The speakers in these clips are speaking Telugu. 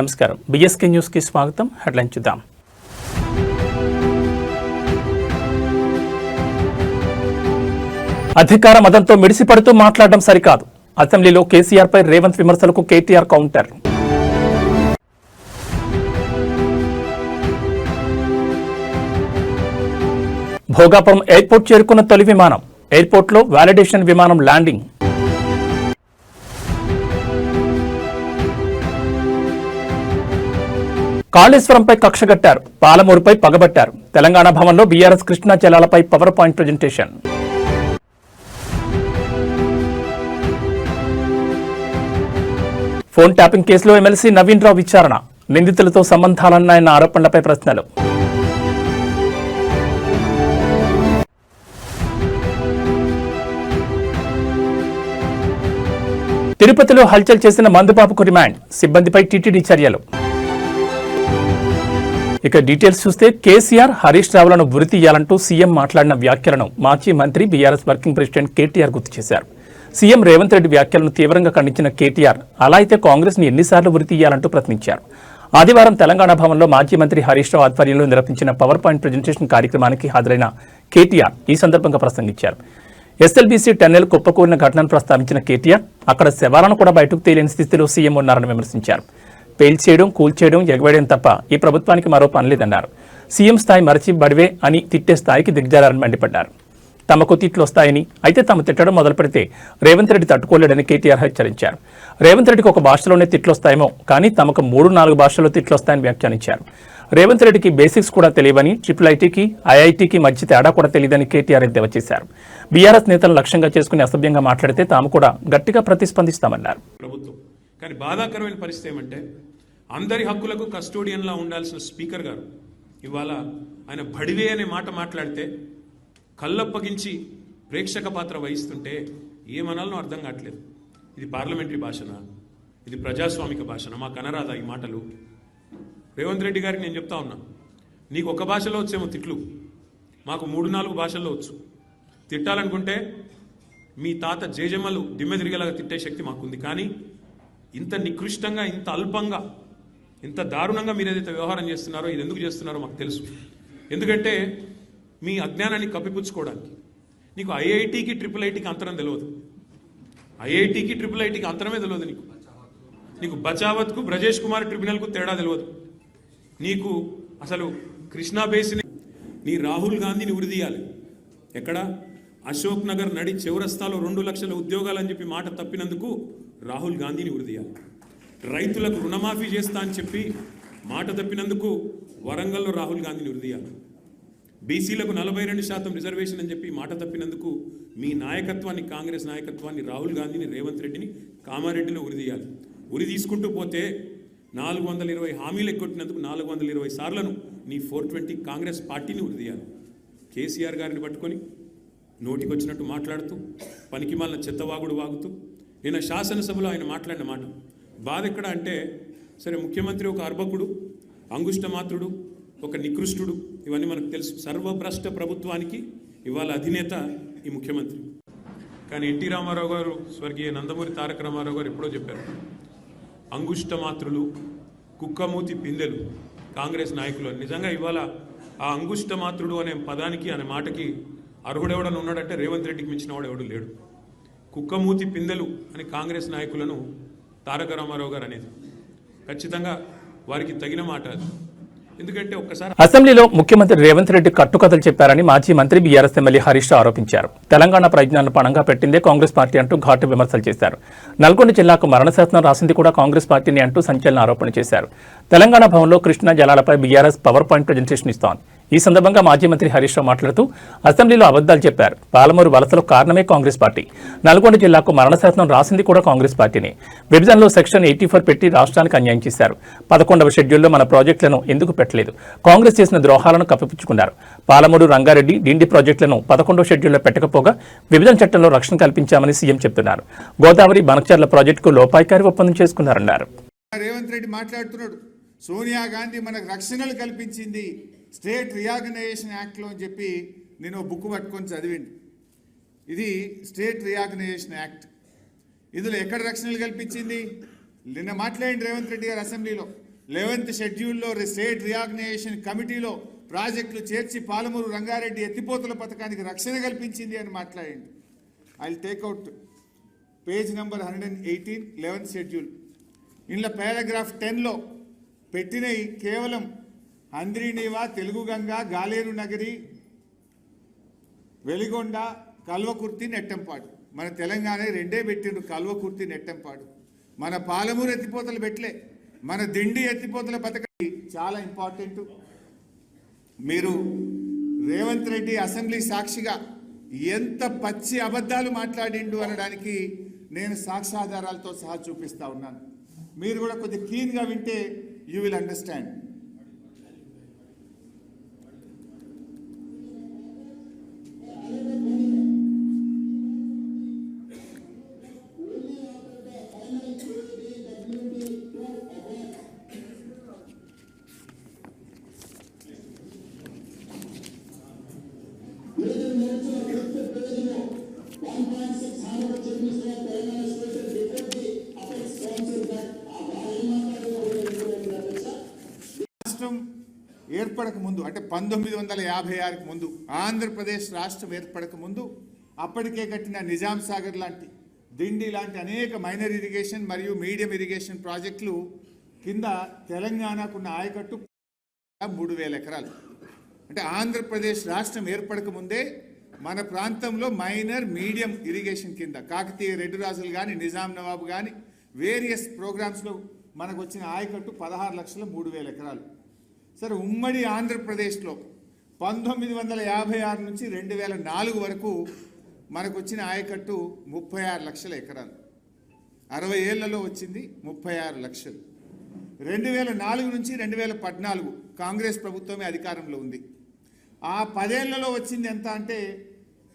నమస్కారం. బిఎస్కే న్యూస్ కి స్వాగతం. హెడ్లైన్ చూద్దాం. అధికార మదంతో మిడిసిపడుతూ మాట్లాడడం సరికాదు. అసెంబ్లీలో కేసీఆర్ పై రేవంత్ విమర్శలకు కేటీఆర్ కౌంటర్. భోగాపురం ఎయిర్పోర్ట్ చేరుకున్న తొలి విమానం. ఎయిర్పోర్ట్లో వాలిడేషన్ విమానం ల్యాండింగ్. కాళేశ్వరంపై కక్షగట్టారు. పాలమూరుపై పగబట్టారు. తెలంగాణ భవన్లో బీఆర్ఎస్ కృష్ణా జలాలపై power point presentation. Phone tapping కేసులో ఎమ్మెల్సీ నవీన్ రావు విచారణ. నిందితులతో సంబంధాలున్నాయన్న ఆరోపణలపై ప్రశ్నలు. తిరుపతిలో హల్చల్ చేసిన మందుబాబుకు రిమాండ్. సిబ్బందిపై టీటీడీ చర్యలు. ఇక డీటెయిల్స్ చూస్తే కేసీఆర్ హరీష్ రావులను ఉరితీయాలంటూ సీఎం మాట్లాడిన వ్యాఖ్యలను మాజీ మంత్రి బీఆర్ఎస్ వర్కింగ్ ప్రెసిడెంట్ కేటీఆర్ గుర్తు చేశారు. సీఎం రేవంత్ రెడ్డి వ్యాఖ్యలను తీవ్రంగా ఖండించిన కేటీఆర్ అలా అయితే కాంగ్రెస్ ని ఎన్నిసార్లు ఉరితీయాలంటూ ప్రశ్నించారు. ఆదివారం తెలంగాణ భవన్లో మాజీ మంత్రి హరీష్ రావు ఆధ్వర్యంలో నిర్వహించిన పవర్ పాయింట్ ప్రజెంటేషన్ కార్యక్రమానికి హాజరైన కేటీఆర్ ఈ సందర్భంగా ప్రసంగించారు. ఎస్ఎల్బీసీ టన్నెల్ కుప్పకూలిన ఘటనను ప్రస్తావించిన కేటీఆర్ అక్కడ శవాలను కూడా బయటకు తేలిన స్థితిలో సీఎం ఉన్నారని విమర్శించారు. పేల్చేయడం, కూల్చేయడం, ఎగవేయడం తప్ప ఈ ప్రభుత్వానికి మరో పని లేదన్నారు. సీఎం స్థాయి మరచి బడివే అని తిట్టే స్థాయికి దిగజారని మండిపడ్డారు. తమకు తిట్లు వస్తాయని, అయితే తాము తిట్టడం మొదలు పెడితే రేవంత్ రెడ్డి తట్టుకోలేడని కేటీఆర్ హెచ్చరించారు. రేవంత్ రెడ్డికి ఒక భాషలోనే తిట్లు వస్తాయేమో, కానీ తమకు 3-4 భాషల్లో తిట్లు వస్తాయని వ్యాఖ్యానించారు. రేవంత్ రెడ్డికి బేసిక్స్ కూడా తెలియవని, ఐఐటీకి ఐఐటీకి మధ్య తేడా కూడా తెలియదని కేటీఆర్ ఎద్దేవా చేశారు. బీఆర్ఎస్ నేతలను లక్ష్యంగా చేసుకుని అసభ్యంగా మాట్లాడితే తాము కూడా గట్టిగా ప్రతిస్పందిస్తామన్నారు. కానీ బాధాకరమైన పరిస్థితి ఏమంటే అందరి హక్కులకు కస్టోడియన్లా ఉండాల్సిన స్పీకర్ గారు ఇవాళ ఆయన బడివే అనే మాట మాట్లాడితే కళ్ళప్పగించి ప్రేక్షక పాత్ర వహిస్తుంటే ఏమనాలనో అర్థం కావట్లేదు. ఇది పార్లమెంటరీ భాషనా, ఇది ప్రజాస్వామిక భాషనా? మాకు అనరాదా ఈ మాటలు? రేవంత్ రెడ్డి గారికి నేను చెప్తా ఉన్నా, నీకు ఒక భాషలో వచ్చేమో తిట్లు, మాకు 3-4 భాషల్లో వచ్చు. తిట్టాలనుకుంటే మీ తాత జేజమ్మలు దిమ్మె తిరిగేలాగా తిట్టే శక్తి మాకుంది. కానీ ఇంత నికృష్టంగా, ఇంత అల్పంగా, ఇంత దారుణంగా మీరు ఏదైతే వ్యవహారం చేస్తున్నారో ఇది ఎందుకు చేస్తున్నారో మాకు తెలుసు. ఎందుకంటే మీ అజ్ఞానాన్ని కప్పిపుచ్చుకోవడానికి. నీకు ఐఐటీకి ఐఐటీకి అంతరం తెలియదు. ఐఐటీకి ఐఐటీకి అంతరమే తెలియదు. నీకు బచావత్కు బ్రజేష్ కుమార్ ట్రిబ్యునల్కు తేడా తెలియదు. నీకు అసలు కృష్ణా బేసిన్ నీ రాహుల్ గాంధీని ఉరిదీయాలి. ఎక్కడ? అశోక్ నగర్ నడి చౌరస్తాలో 2 లక్షల ఉద్యోగాలు అని చెప్పి మాట తప్పినందుకు రాహుల్ గాంధీని ఉరిదీయాలి. రైతులకు రుణమాఫీ చేస్తా అని చెప్పి మాట తప్పినందుకు వరంగల్లో రాహుల్ గాంధీని ఉరిదీయాలి. బీసీలకు 42% రిజర్వేషన్ అని చెప్పి మాట తప్పినందుకు మీ నాయకత్వాన్ని, కాంగ్రెస్ నాయకత్వాన్ని, రాహుల్ గాంధీని, రేవంత్ రెడ్డిని, కామారెడ్డిని ఉరిదీయాలి. ఉరి తీసుకుంటూ పోతే 420 హామీలు ఎక్కొట్టినందుకు 420 సార్లను నీ 420 కాంగ్రెస్ పార్టీని ఉరిదీయాలి. కేసీఆర్ గారిని పట్టుకొని నోటికొచ్చినట్టు మాట్లాడుతూ, పనికిమాలిన చెత్తవాగుడు వాగుతూ, నిన్న శాసనసభలో ఆయన మాట్లాడిన మాట బాధ ఎక్కడ అంటే, సరే ముఖ్యమంత్రి ఒక అర్భకుడు, అంగుష్టమాత్రుడు, ఒక నికృష్టుడు, ఇవన్నీ మనకు తెలుసు. సర్వభ్రష్ట ప్రభుత్వానికి ఇవాళ అధినేత ఈ ముఖ్యమంత్రి. కానీ ఎన్టీ రామారావు గారు, స్వర్గీయ నందమూరి తారక రామారావు గారు ఎప్పుడో చెప్పారు, అంగుష్టమాత్రులు, కుక్కమూతి పిందెలు కాంగ్రెస్ నాయకులు. నిజంగా ఇవాళ ఆ అంగుష్టమాత్రుడు అనే పదానికి, అనే మాటకి అర్హుడెవడని ఉన్నాడంటే రేవంత్ రెడ్డికి మించిన వాడు ఎవడు లేడు. కుక్కమూతి పిందెలు అని కాంగ్రెస్ నాయకులను తారక రామారావు గారు అనేది ఖచ్చితంగా వారికి తగిన మాట. ఎందుకంటే ఒక్కసారి అసెంబ్లీలో ముఖ్యమంత్రి రేవంత్ రెడ్డి కట్టుకథలు చెప్పారని మాజీ మంత్రి బీఆర్ఎస్ ఎమ్మెల్యే హరీష్ రావు ఆరోపించారు. తెలంగాణ ప్రయోజనాలను పణంగా పెట్టిందే కాంగ్రెస్ పార్టీ అంటూ ఘాటు విమర్శలు చేశారు. నల్గొండ జిల్లాకు మరణశాసనం రాసింది కూడా కాంగ్రెస్ పార్టీని అంటూ సంచలన ఆరోపణ చేశారు. తెలంగాణ భవన్లో కృష్ణా జలాలపై బీఆర్ఎస్ పవర్ పాయింట్ ప్రజెంటేషన్ ఇస్తోంది. ఈ సందర్భంగా మాజీ మంత్రి హరీష్ రావు మాట్లాడుతూ అసెంబ్లీలో అబద్దాలు చెప్పారు. పాలమూరు వలసలకు కారణమే కాంగ్రెస్ పార్టీ. నల్గొండ జిల్లాకు మరణశాసనం రాసింది కూడా కాంగ్రెస్ పార్టీనే. విభజనలో సెక్షన్ 84 పెట్టి రాష్ట్రానికి అన్యాయం చేశారు. 11వ షెడ్యూల్లో మన ప్రాజెక్టులను ఎందుకు పెట్టలేదు? కాంగ్రెస్ చేసిన ద్రోహాలను కప్పిపుచ్చుకున్నారు. పాలమూరు, రంగారెడ్డి, డిండి ప్రాజెక్టులను 11వ షెడ్యూల్లో పెట్టకపోగా విభజన చట్టంలో రక్షణ కల్పించామని సీఎం చెప్తున్నారు. గోదావరి, బనకచర్ల ప్రాజెక్టుకు లోపాయికారి ఒప్పందం చేసుకున్నారన్నారు. రేవంత్ రెడ్డి మాట్లాడుతున్నాడు, సోనియా గాంధీ మనకు రక్షణలు కల్పించింది స్టేట్ రీఆర్గనైజేషన్ యాక్ట్లో అని చెప్పి నేను బుక్ పట్టుకొని చదివింది. ఇది స్టేట్ రీఆర్గనైజేషన్ యాక్ట్. ఇందులో ఎక్కడ రక్షణలు కల్పించింది? నిన్న మాట్లాడింది రేవంత్ రెడ్డి గారు అసెంబ్లీలో. 11th షెడ్యూల్లో స్టేట్ రియాగ్నైజేషన్ కమిటీలో ప్రాజెక్టులు చేర్చి పాలమూరు రంగారెడ్డి ఎత్తిపోతల పథకానికి రక్షణ కల్పించింది అని మాట్లాడింది. I take out page number 118 11th schedule. ఇందులో పారాగ్రాఫ్ 10లో పెట్టినవి కేవలం హంద్రీనీవా, తెలుగు గంగా, గాలేరు నగరి, వెలిగొండ, కల్వకుర్తి, నెట్టంపాడు. మన తెలంగాణ రెండే పెట్టిండ్రు, కల్వకుర్తి, నెట్టంపాడు. మన పాలమూరు ఎత్తిపోతలు పెట్టలే. మన దిండి ఎత్తిపోతల పథకం చాలా ఇంపార్టెంట్. మీరు రేవంత్ రెడ్డి అసెంబ్లీ సాక్షిగా ఎంత పచ్చి అబద్ధాలు మాట్లాడిండు అనడానికి నేను సాక్ష్యాధారాలతో సహా చూపిస్తా ఉన్నాను. మీరు కూడా కొద్దిగా క్లీన్గా వింటే యూ విల్ అండర్స్టాండ్. రాష్ట్రం ఏర్పడక ముందు అంటే 1956కి ముందు, ఆంధ్రప్రదేశ్ రాష్ట్రం ఏర్పడక ముందు అప్పటికే కట్టిన నిజాం సాగర్ లాంటి, దిండి లాంటి అనేక మైనర్ ఇరిగేషన్ మరియు మీడియం ఇరిగేషన్ ప్రాజెక్టులు కింద తెలంగాణకున్న ఆయకట్టు 3,000 ఎకరాలు. అంటే ఆంధ్రప్రదేశ్ రాష్ట్రం ఏర్పడక ముందే మన ప్రాంతంలో మైనర్ మీడియం ఇరిగేషన్ కింద కాకతీయ రెడ్డి రాజులు కానీ, నిజాం నవాబు కానీ వేరియస్ ప్రోగ్రామ్స్లో మనకు వచ్చిన ఆయకట్టు 16,03,000 ఎకరాలు. సరే, ఉమ్మడి ఆంధ్రప్రదేశ్లో 1956 నుంచి 2004 వరకు మనకు వచ్చిన ఆయకట్టు 36 లక్షల ఎకరాలు. 60 ఏళ్లలో వచ్చింది 36 లక్షలు. 2004 నుంచి 2014 కాంగ్రెస్ ప్రభుత్వమే అధికారంలో ఉంది. ఆ 10 ఏళ్లలో వచ్చింది ఎంత అంటే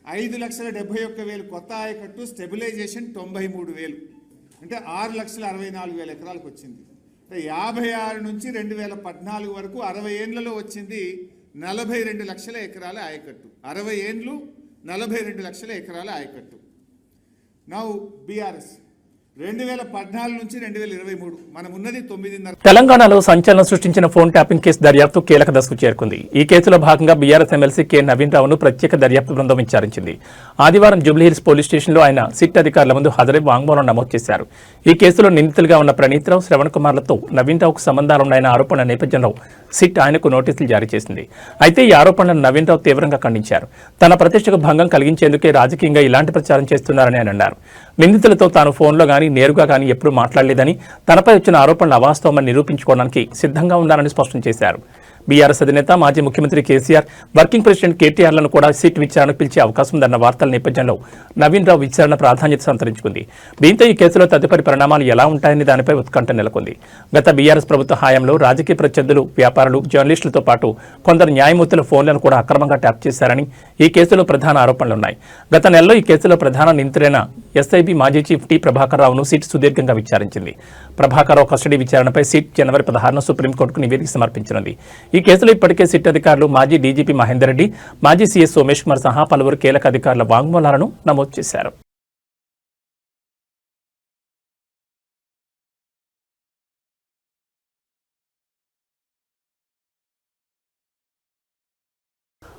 5,71,000 కొత్త ఆయకట్టు, స్టెబిలైజేషన్ 93,000, అంటే 6,64,000 ఎకరాలకు వచ్చింది. అంటే 56 నుంచి 2014 వరకు 60 ఏళ్లలో వచ్చింది 42 లక్షల ఎకరాల ఆయకట్టు. 60 ఏండ్లు 42 లక్షల ఎకరాల ఆయకట్టు. నౌ బీఆర్ఎస్ 2014 నుంచి 2023 మనం ఉన్నది 9.5. తెలంగాణలో సంచలనం సృష్టించిన ఫోన్ ట్యాపింగ్ కేసు దర్యాప్తు కీలక దశకు చేరుకుంది. ఈ కేసులో భాగంగా బీఆర్ఎస్ ఎమ్మెల్సీ కె నవీన్ రావును ప్రత్యేక దర్యాప్తు బృందం విచారించింది. ఆదివారం జూబ్లీహిల్స్ పోలీస్ స్టేషన్లో ఆయన సిట్ అధికారుల ముందు హాజరై వాంగ్మూలం నమోదు చేశారు. ఈ కేసులో నిందితులుగా ఉన్న ప్రణీత్ రావు, శ్రవణ్ కుమార్లతో నవీన్ రావుకు సంబంధాలున్నాయన్న ఆరోపణల నేపథ్యంలో సిట్ ఆయనకు నోటీసులు జారీ చేసింది. అయితే ఈ ఆరోపణలను నవీన్ రావు తీవ్రంగా ఖండించారు. తన ప్రతిష్టకు భంగం కలిగించేందుకే రాజకీయంగా ఇలాంటి ప్రచారం చేస్తున్నారని ఆయన అన్నారు. నిందితులతో తాను ఫోన్లో గానీ నేరుగా గానీ ఎప్పుడూ మాట్లాడలేదని, తనపై వచ్చిన ఆరోపణలు అవాస్తవమని నిరూపించుకోవడానికి సిద్ధంగా ఉన్నారని స్పష్టం చేశారు. బీఆర్ఎస్ అధినేత మాజీ ముఖ్యమంత్రి కేసీఆర్, వర్కింగ్ ప్రెసిడెంట్ కేటీఆర్లను కూడా సిట్ విచారణకు పిలిచే అవకాశం ఉందన్న వార్తల నేపథ్యంలో నవీన్ రావు విచారణ ప్రాధాన్యత సంతరించుకుంది. దీంతో ఈ కేసులో తదుపరి పరిణామాలు ఎలా ఉంటాయని దానిపై ఉత్కంఠ నెలకొంది. గత బీఆర్ఎస్ ప్రభుత్వ హయాంలో రాజకీయ ప్రత్యర్థులు, వ్యాపారులు, జర్నలిస్టులతో పాటు కొందరు న్యాయమూర్తుల ఫోన్లను కూడా అక్రమంగా ట్యాప్ చేశారని ఈ కేసులో ప్రధాన ఆరోపణలున్నాయి. గత నెలలో ఈ కేసులో ప్రధాన నిందితులైన ఎస్ఐబి మాజీ చీఫ్ టి ప్రభాకర్ రావును సిట్ సుదీర్ఘంగా విచారించింది. ప్రభాకర్ రావు కస్టడీ విచారణపై సిట్ జనవరి 16న సుప్రీంకోర్టుకు నివేదిక సమర్పించనుంది. ఈ కేసులో ఇప్పటికే సిట్ అధికారులు మాజీ డీజీపీ మహేందర్ రెడ్డి, మాజీ సీఎస్ సోమేష్ కుమార్ సహా పలువురు కీలక అధికారుల వాంగ్మూలాలను నమోదు చేశారు.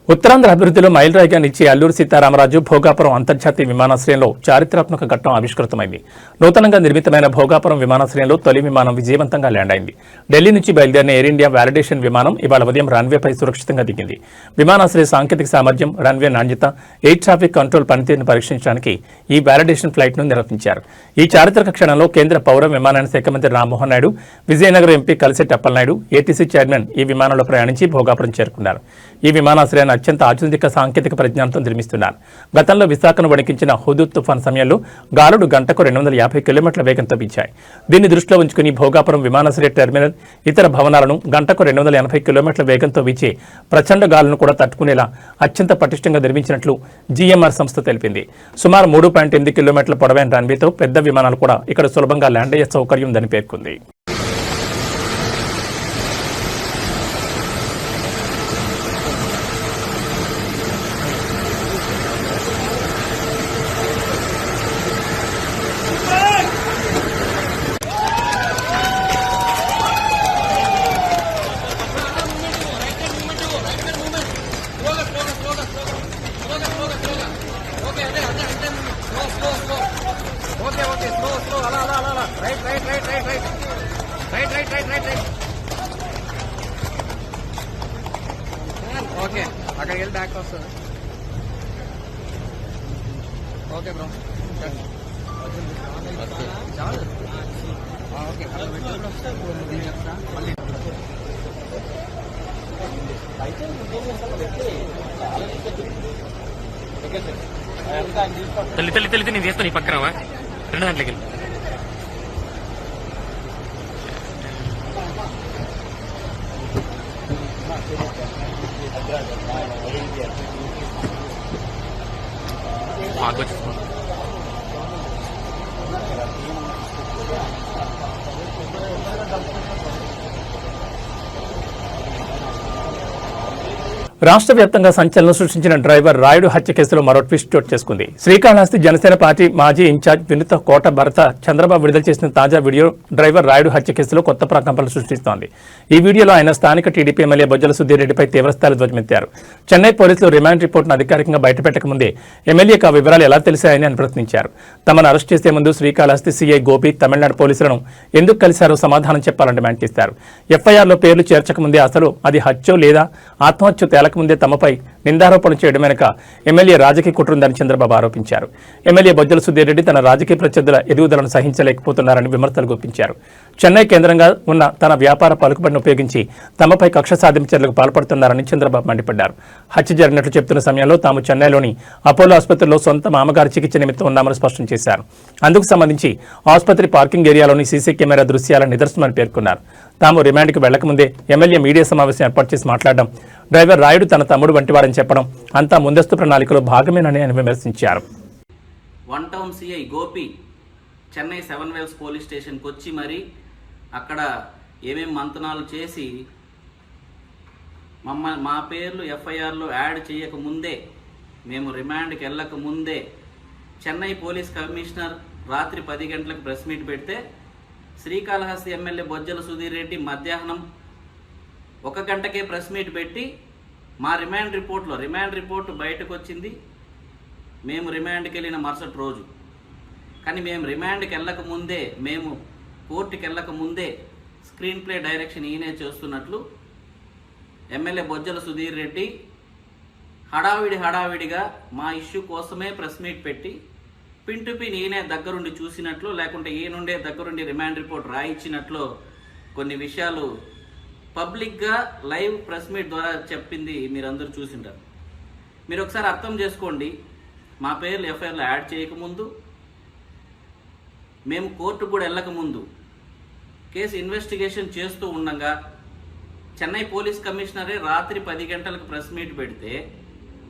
ఉత్తరాంధ్ర అభివృద్ధిలో మైలురాయిగా నిలిచే అల్లూరు సీతారామరాజు భోగాపురం అంతర్జాతీయ విమానాశ్రయంలో చారిత్రాత్మక ఘట్టం ఆవిష్కృతమైంది. నూతనంగా నిర్మితమైన భోగాపురం విమానాశ్రయంలో తొలి విమానం విజయవంతంగా ల్యాండ్ అయింది. ఢిల్లీ నుంచి బయలుదేరిన ఎయిర్ ఇండియా వ్యాలిడేషన్ విమానం ఇవాళ ఉదయం రన్వేపై సురక్షితంగా దిగింది. విమానాశ్రయ సాంకేతిక సామర్థ్యం, రన్వే నాణ్యత, ఎయిర్ ట్రాఫిక్ కంట్రోల్ పనితీరును పరీక్షించడానికి ఈ వ్యాలిడేషన్ ఫ్లైట్ను నిర్వహించారు. ఈ చారిత్రక క్షణంలో కేంద్ర పౌర విమానయాన శాఖ మంత్రి Rammohan Naidu, Vizianagaram MP Kalisetti Appalanaidu, ATC chairman ఈ విమానంలో ప్రయాణించి భోగాపురం చేరుకున్నారు. ఈ విమానాశ్రయాన్ని అత్యంత ఆధునిక సాంకేతిక పరిజ్ఞానంతో నిర్మిస్తున్నారు. గతంలో విశాఖను వణికించిన హుదూద్ తుఫాన్ సమయంలో గాలుడు గంటకు 250 కిలోమీటర్ల వేగంతో వీచాయి. దీన్ని దృష్టిలో ఉంచుకుని భోగాపురం విమానాశ్రయ టెర్మినల్, ఇతర భవనాలను గంటకు 280 కిలోమీటర్ల వేగంతో వీచే ప్రచండ గాలులను కూడా తట్టుకునేలా అత్యంత పటిష్టంగా నిర్మించినట్లు జీఎంఆర్ సంస్థ తెలిపింది. సుమారు 3.8 కిలోమీటర్ల పొడవైన రన్వేతో పెద్ద విమానాలు కూడా ఇక్కడ సులభంగా ల్యాండ్ అయ్యే సౌకర్యం ఉందని పేర్కొంది. ఓకే అక్కడికి వెళ్ళి బ్యాక్ వస్తుంది. ఓకే బ్రో చాలు. ఓకే మళ్ళీ తల్లి నేను చేస్తాను ఈ పక్కన 2 గంటలకి వెళ్ళి. రాష్ట్ర వ్యాప్తంగా సంచలనం సృష్టించిన డ్రైవర్ రాయుడు హత్య కేసులో మరో ట్విస్ట్ చోటు చేసుకుంది. శ్రీకాళహస్తి జనసేన పార్టీ మాజీ ఇన్ఛార్జ్ వినుత కోట భరత చంద్రబాబు విడుదల చేసిన తాజా వీడియో డ్రైవర్ రాయుడు హత్య కేసులో కొత్త ప్రకంపనలు సృష్టిస్తోంది. ఈ వీడియోలో ఆయన స్థానిక టీడీపీ ఎమ్మెల్యే బొజ్జల సుధీర్ రెడ్డిపై తీవ్రస్థాయిలో ధ్వజమెత్తారు. చెన్నై పోలీసులు రిమాండ్ రిపోర్టును అధికారికంగా బయటపెట్టక ముందే ఎమ్మెల్యేకు ఆ వివరాలు ఎలా తెలిసాయని ఆయన ప్రశ్నించారు. తమను అరెస్ట్ చేసే ముందు శ్రీకాళహస్తి సీఐ గోపి తమిళనాడు పోలీసులను ఎందుకు కలిశారో సమాధానం చెప్పాలని డిమాండ్ చేశారు. ఎఫ్ఐఆర్లో పేర్లు చేర్చకముందే అసలు అది హత్యో లేదా ఆత్మహత్య తేలకముందే తమపై నిందారోపణలు చేయడం వెనుక ఎమ్మెల్యే రాజకీయ కుట్ర ఉందని చంద్రబాబు ఆరోపించారు. ఎమ్మెల్యే బొజ్జల సుధీర్ రెడ్డి తన రాజకీయ ప్రత్యర్థుల ఎదుగుదలను సహించలేకపోతున్నారని విమర్శలు గుప్పించారు. చెన్నై కేంద్రంగా ఉన్న తన వ్యాపార పలుకుబడిని ఉపయోగించి తమపై కక్ష సాధింపు చర్యలకు పాల్పడుతున్నారని చంద్రబాబు మండిపడ్డారు. హత్య జరిగినట్లు చెప్తున్న సమయంలో తాము చెన్నైలోని అపోలో ఆసుపత్రిలో సొంత మామగారి చికిత్స నిమిత్తం ఉన్నామని స్పష్టం చేశారు. అందుకు సంబంధించి ఆసుపత్రి పార్కింగ్ ఏరియాలోని సీసీ కెమెరా దృశ్యాల నిదర్శనమని పేర్కొన్నారు. తాము రిమాండ్కి వెళ్లకముందే ఎమ్మెల్యే మీడియా సమావేశం ఏర్పాటు చేసి మాట్లాడడం, డ్రైవర్ రాయుడు తన తమ్ముడు వంటివారని చెప్పడం అంతా ముందస్తు ప్రణాళికలో భాగమేనని ఆయన విమర్శించారు. One town CI Gopi Chennai 7 వేల్స్ పోలీస్ స్టేషన్కి వచ్చి మరి అక్కడ ఏమేం మంతనాలు చేసి మా పేర్లు ఎఫ్ఐఆర్లో యాడ్ చేయకముందే, మేము రిమాండ్కి వెళ్ళక ముందే చెన్నై పోలీస్ కమిషనర్ రాత్రి 10 గంటలకు ప్రెస్ మీట్ పెడితే శ్రీకాళహస్తి ఎమ్మెల్యే బొజ్జల సుధీర్ రెడ్డి మధ్యాహ్నం 1 గంటకే ప్రెస్ మీట్ పెట్టి మా రిమాండ్ రిపోర్టు బయటకు వచ్చింది మేము రిమాండ్కి వెళ్ళిన మరుసటి రోజు. కానీ మేము రిమాండ్కి వెళ్ళక ముందే, మేము కోర్టుకి వెళ్ళక ముందే స్క్రీన్ ప్లే డైరెక్షన్ ఈయనే చేస్తున్నట్లు ఎమ్మెల్యే బొజ్జల సుధీర్ రెడ్డి హడావిడిగా మా ఇష్యూ కోసమే ప్రెస్ మీట్ పెట్టి పిన్ టు పిన్ ఈయనే దగ్గరుండి చూసినట్లు, లేకుంటే ఈయనుండే దగ్గరుండి రిమాండ్ రిపోర్ట్ రాయించినట్లు కొన్ని విషయాలు పబ్లిక్గా లైవ్ ప్రెస్ మీట్ ద్వారా చెప్పింది మీరందరూ చూసింటారు. మీరు ఒకసారి అర్థం చేసుకోండి. మా పేర్లు ఎఫ్ఐఆర్లో యాడ్ చేయకముందు, మేము కోర్టుకు కూడా వెళ్ళకముందు కేసు ఇన్వెస్టిగేషన్ చేస్తూ ఉండగా చెన్నై పోలీస్ కమిషనరే రాత్రి 10 గంటలకు ప్రెస్ మీట్ పెడితే,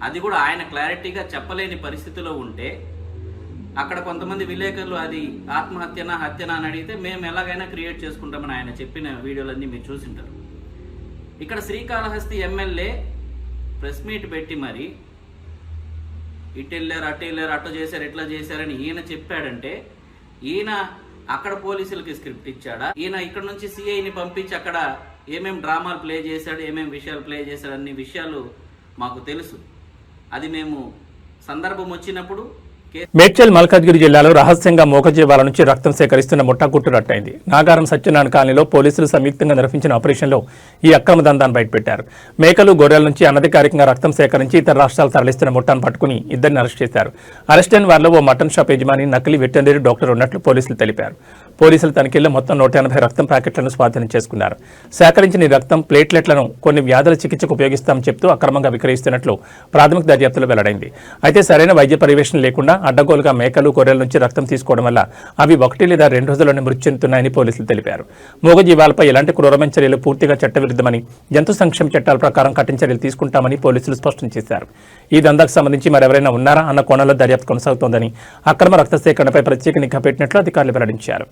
అది కూడా ఆయన క్లారిటీగా చెప్పలేని పరిస్థితిలో ఉంటే అక్కడ కొంతమంది విలేకరులు అది ఆత్మహత్యనా హత్యనా అని అడిగితే మేము ఎలాగైనా క్రియేట్ చేసుకుంటామని ఆయన చెప్పిన వీడియోలన్నీ మీరు చూసింటారు. ఇక్కడ శ్రీకాళహస్తి ఎమ్మెల్యే ప్రెస్ మీట్ పెట్టి మరి ఇటు వెళ్ళారు అటు వెళ్ళారు అటు చేశారు ఇట్లా చేశారని ఈయన చెప్పాడంటే, ఈయన అక్కడ పోలీసులకి స్క్రిప్ట్ ఇచ్చాడా, ఈయన ఇక్కడ నుంచి సిఐని పంపించి అక్కడ ఏమేం డ్రామాలు ప్లే చేశాడు, ఏమేం విషయాలు ప్లే చేశాడు అన్ని విషయాలు మాకు తెలుసు. అది మేము సందర్భం వచ్చినప్పుడు మేడ్చల్ మల్కాజ్గిరి జిల్లాలో రహస్యంగా మూగజీవాల నుంచి రక్తం సేకరిస్తున్న ముఠా గుట్టు రట్టయింది. నాగారం సత్యనారాయణ కాలనీలో పోలీసులు సంయుక్తంగా నిర్వహించిన ఆపరేషన్లో ఈ అక్రమ దందాన్ని బయటపెట్టారు. మేకలు గొర్రెల నుంచి అనధికారికంగా రక్తం సేకరించి ఇతర రాష్ట్రాలు తరలిస్తున్న ముఠాను పట్టుకుని 2 అరెస్ట్ చేశారు. అరెస్ట్ అయిన వారిలో ఓ మటన్ షాప్ యజమాని, నకిలీ వెటర్నరీ డాక్టర్ ఉన్నట్లు పోలీసులు తెలిపారు. పోలీసుల తనిఖీల్లో మొత్తం 180 రక్తం ప్యాకెట్లను స్వాధీనం చేసుకున్నారు. సేకరించిన ఈ రక్తం ప్లేట్లెట్లను కొన్ని వ్యాధుల చికిత్సకు ఉపయోగిస్తామని చెప్తూ అక్రమంగా విక్రయిస్తున్నట్లు ప్రాథమిక దర్యాప్తులో వెల్లడైంది. అయితే సరైన వైద్య పర్యవేక్షణ లేకుండా అడ్డగోలుగా మేకలు గొర్రెల నుంచి రక్తం తీసుకోవడం వల్ల అవి 1 లేదా 2 రోజుల్లోనే మృతి చెందుతున్నాయని పోలీసులు తెలిపారు. మూగజీవాలపై ఎలాంటి క్రూరమైన చర్యలు పూర్తిగా చట్టవిరుద్ధమని, జంతు సంక్షేమ చట్టాల ప్రకారం కఠిన చర్యలు తీసుకుంటామని పోలీసులు స్పష్టం చేశారు. ఈ దందాకు సంబంధించి మరెవరైనా ఉన్నారా అన్న కోణంలో దర్యాప్తు కొనసాగుతోందని, అక్రమ రక్త సేకరణపై ప్రత్యేక నిఘా పెట్టినట్లు అధికారులు వెల్లడించారు.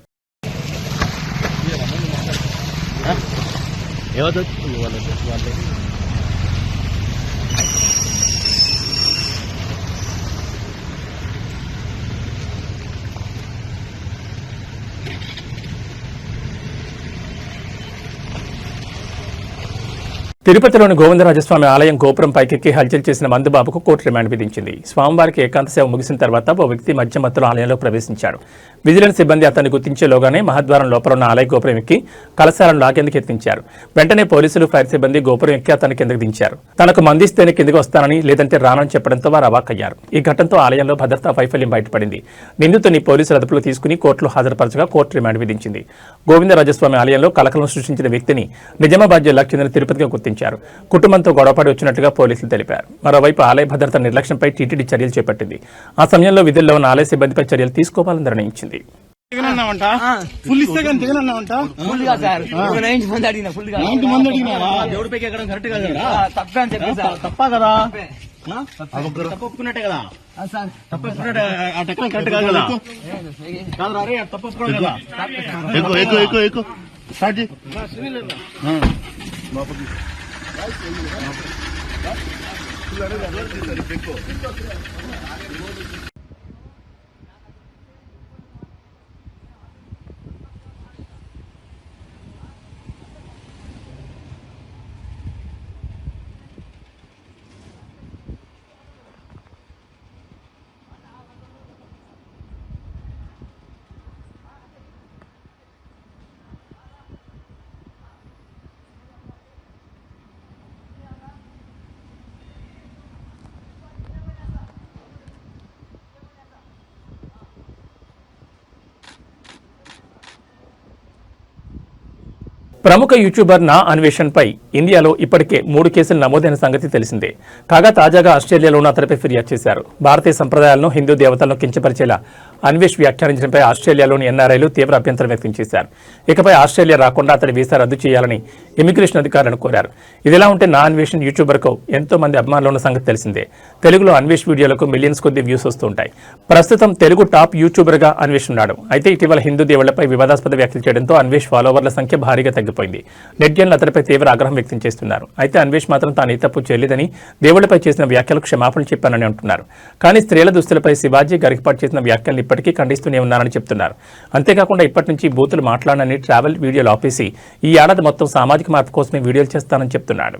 తిరుపతిలోని గోవిందరాజస్వామి ఆలయం గోపురం పైకెక్కి హల్చల్ చేసిన మందుబాబుకు కోర్టు రిమాండ్ విధించింది. స్వామివారికి ఏకాంత సేవ ముగిసిన తర్వాత ఓ వ్యక్తి మధ్య మత్తులో ఆలయంలో ప్రవేశించాడు. విజిలెన్స్ సిబ్బంది అతన్ని గుర్తించేలోగానే మహద్వారం లోపల ఉన్న ఆలయ గోపురం ఎక్కి కలశాలను లాగేందుకు యత్నించారు. వెంటనే పోలీసులు, ఫైర్ సిబ్బంది గోపురం ఎక్కి అతన్ని కిందకు దించారు. తనకు మందిస్తేనే కిందకు వస్తానని, లేదంటే రానని చెప్పడంతో వారు అవాక్కయ్యారు. ఈ ఘటనతో ఆలయంలో భద్రతా వైఫల్యం బయటపడింది. నిందితుని పోలీసులు అదుపులో తీసుకుని కోర్టులో హాజరుపరచగా కోర్టు రిమాండ్ విధించింది. గోవిందరాజస్వామి ఆలయంలో కలకలం సృష్టించిన వ్యక్తిని నిజామాబాద్ జిల్లాకు చెందిన తిరుపతిగా గుర్తించారు. కుటుంబంతో గొడవపడి వచ్చినట్టుగా పోలీసులు తెలిపారు. మరోవైపు ఆలయ భద్రత నిర్లక్ష్యంపై టీటీడీ చర్యలు చేపట్టింది. ఆ సమయంలో విధుల్లో ఉన్న ఆలయ సిబ్బందిపై చర్యలు తీసుకోవాలని నిర్ణయించింది. ఫుల్ ఇస్తే కానీ తెగనన్నావంట. ఫుల్ గా సార్ 90 మంది అడిగినా ఫుల్ గా 90 మంది అడిగినావా? దేవుడి పైకి ఎక్కడం కరెక్ట్ కాదు తప్పే అని చెప్పి సార్. తప్పా కదా? తప్పు ఒప్పుకున్నట్టే కదా? సార్ తప్పు ఒప్పుకున్నట్టే ఆ టెక్నం కరెక్ట్ కాదు కదా? కాదు రా రే, తప్పు ఒప్పుకోవడం కదా? ఎక్కువ స్టార్ట్ చేయి. ప్రముఖ యూట్యూబర్ నా అన్వేషణపై ఇండియాలో ఇప్పటికే 3 కేసులు నమోదైన సంగతి తెలిసిందే. కాగా తాజాగా ఆస్ట్రేలియాలోనూ అతడిపై ఫిర్యాదు చేశారు. భారతీయ సంప్రదాయాలను, హిందూ దేవతలను కించపరిచేలా అన్వేష్ వ్యాఖ్యానించడంపై ఆస్ట్రేలియాలోని ఎన్ఆర్ఐలు తీవ్ర అభ్యంతరం వ్యక్తం చేశారు. ఇకపై ఆస్ట్రేలియా రాకుండా అతడి వీసా రద్దు చేయాలని ఇమిగ్రేషన్ అధికారులను కోరారు. ఇదిలా ఉంటే నా అన్వేషణ్ యూట్యూబర్కు ఎంతో మంది అభిమానులు ఉన్న సంగతి తెలిసిందే. తెలుగులో అన్వేష్ వీడియోలకు మిలియన్స్ కొద్ది వ్యూస్ వస్తుంటాయి. ప్రస్తుతం తెలుగు టాప్ యూట్యూబర్గా అన్వేష్ ఉన్నాడు. అయితే ఇటీవల హిందూ దేవుళ్లపై వివాదాస్పద వ్యాఖ్యలు చేయడంతో అన్వేష్ ఫాలోవర్ల సంఖ్య భారీగా తగ్గిపోయింది. నెట్జన్లు అతడిపై తీవ్ర ఆగ్రహం వ్యక్తం చేస్తున్నారు. అయితే అన్వేష్ మాత్రం తాను ఏ తప్పు చేయలేదని, దేవుళ్లపై చేసిన వ్యాఖ్యలకు క్షమాపణలు చెప్పానని అంటున్నారు. కానీ స్త్రీల దుస్తులపై శివాజీ గరికపాటు చేసిన వ్యాఖ్యలను ఇప్పటికీ ఖండిస్తూనే ఉన్నారని చెప్తున్నారు. అంతేకాకుండా ఇప్పటి నుంచి బూతులు మాట్లాడనని, ట్రావెల్ వీడియోలు ఆపేసి ఈ ఏడాది మొత్తం సామాజిక మార్పు కోసమే వీడియోలు చేస్తానని చెప్తున్నాడు.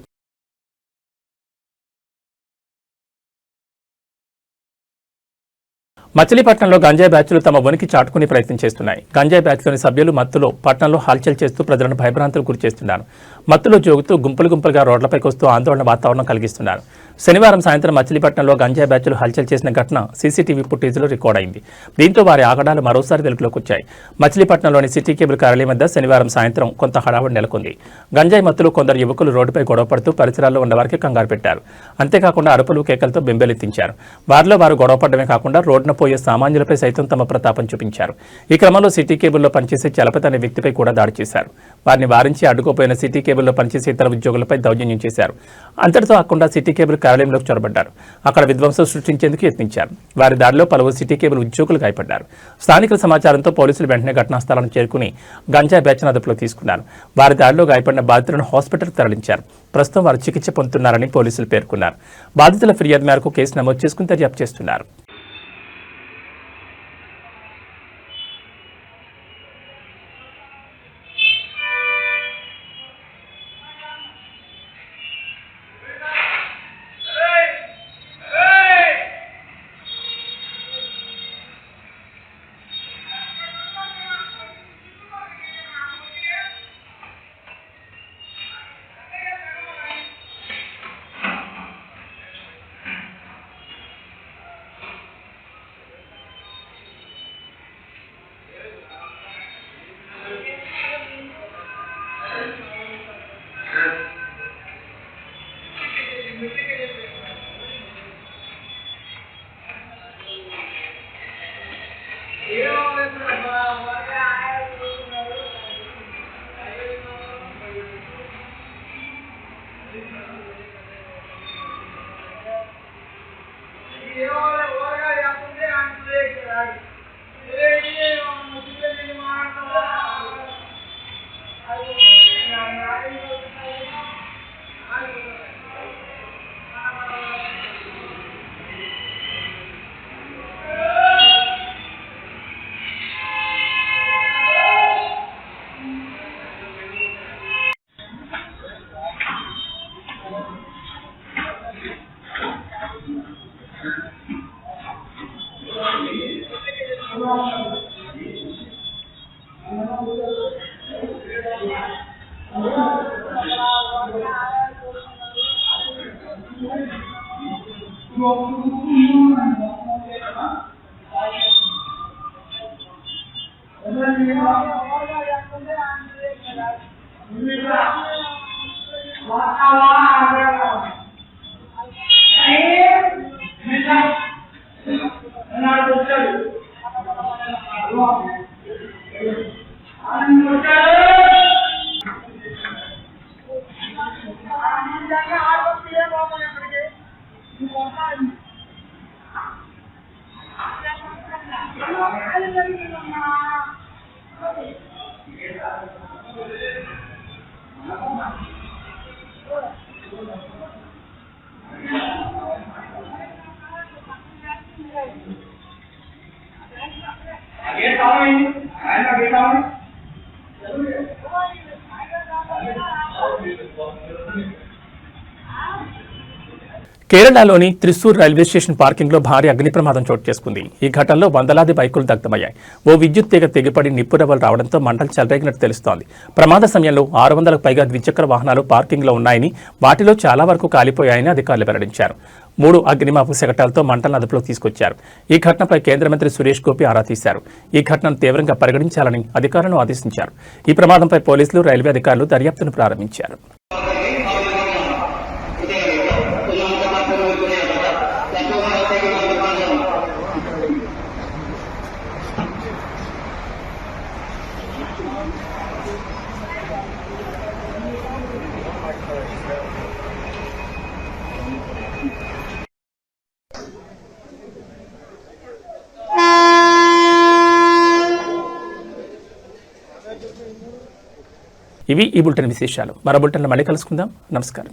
మచిలీపట్నంలో గంజాయి బ్యాచ్లు తమ ఉనికి చాటుకునే ప్రయత్నం చేస్తున్నాయి. గంజాయి బ్యాచ్లోని సభ్యులు మత్తులో పట్టణంలో హల్చల్ చేస్తూ ప్రజలను భయభ్రాంతులకు గురి చేస్తున్నారు. మత్తులో జోగుతూ గుంపులుగా రోడ్లపైకి వస్తూ ఆందోళన వాతావరణం కలిగిస్తున్నారు. శనివారం సాయంత్రం మచిలీపట్నంలో గంజాయి బ్యాచ్లు హల్చల్ చేసిన ఘటన సీసీటీవీ ఫుటేజ్లో రికార్డ్ అయింది. దీంతో వారి ఆగడాలు మరోసారి వెలుగులోకి వచ్చాయి. మచిలీపట్నంలోని సిటీ కేబుల్ కార్యాలయం వద్ద శనివారం సాయంత్రం కొంత హడావుడి నెలకొంది. గంజాయి మత్తులో కొందరు యువకులు రోడ్డుపై గొడవపడుతూ పరిసరాల్లో ఉన్న వారికి కంగారు పెట్టారు. అంతేకాకుండా అరుపులు కేకలతో బెంబేలెత్తించారు. వారిలో వారు గొడవపడమే కాకుండా రోడ్డున పోయే సామాన్యులపై సైతం తమ ప్రతాపం చూపించారు. ఈ క్రమంలో సిటీ కేబుల్లో పనిచేసే చలపతి అనే వ్యక్తిపై కూడా దాడి చేశారు. వారిని వారించి అడ్డుకోపోయిన సిటీ కేబుల్లో పనిచేసే ఇతర ఉద్యోగులపై దౌర్జన్యం చేశారు. అంతటితో కాకుండా సిటీ కేబుల్ కార్యాలయంలోకి చొరబడ్డారు. అక్కడ విధ్వంసం సృష్టించేందుకు యత్నించారు. వారి దాడిలో పలువురు సిటీ కేబుల్ ఉద్యోగులు గాయపడ్డారు. స్థానికుల సమాచారంతో పోలీసులు వెంటనే ఘటనా స్థలానికి చేరుకుని గంజాయి బ్యాచ్ను అదుపులో తీసుకున్నారు. వారి దాడిలో గాయపడిన బాధితులను హాస్పిటల్కి తరలించారు. ప్రస్తుతం వారు చికిత్స పొందుతున్నారని పోలీసులు పేర్కొన్నారు. బాధితుల ఫిర్యాదు మేరకు కేసు నమోదు చేసుకుని దర్యాప్తు చేస్తున్నారు. కేరళలోని త్రిశూర్ రైల్వే స్టేషన్ పార్కింగ్లో భారీ అగ్ని ప్రమాదం చోటు చేసుకుంది. ఈ ఘటనలో వందలాది బైకులు దగ్ధమయ్యాయి. ఓ విద్యుత్ తీగ తెగిపడి నిప్పురవ్వలు రావడంతో మంటలు చెలరేగినట్టు తెలుస్తోంది. ప్రమాద సమయంలో 600లకు పైగా ద్విచక్ర వాహనాలు పార్కింగ్లో ఉన్నాయని, వాటిలో చాలా వరకు కాలిపోయాయని అధికారులు వెల్లడించారు. 3 అగ్నిమాపక శకటాలతో మంటలను అదుపులోకి తీసుకొచ్చారు. ఈ ఘటనపై కేంద్ర మంత్రి సురేష్ గోపి ఆరా తీశారు. ఈ ఘటనను తీవ్రంగా పరిగణించాలని అధికారులను ఆదేశించారు. ఈ ప్రమాదంపై పోలీసులు, రైల్వే అధికారులు దర్యాప్తును ప్రారంభించారు. ఇవి ఈ బులెటిన్ విశేషాలు. మరో బులెటిన్లో మళ్ళీ కలుసుకుందాం. నమస్కారం.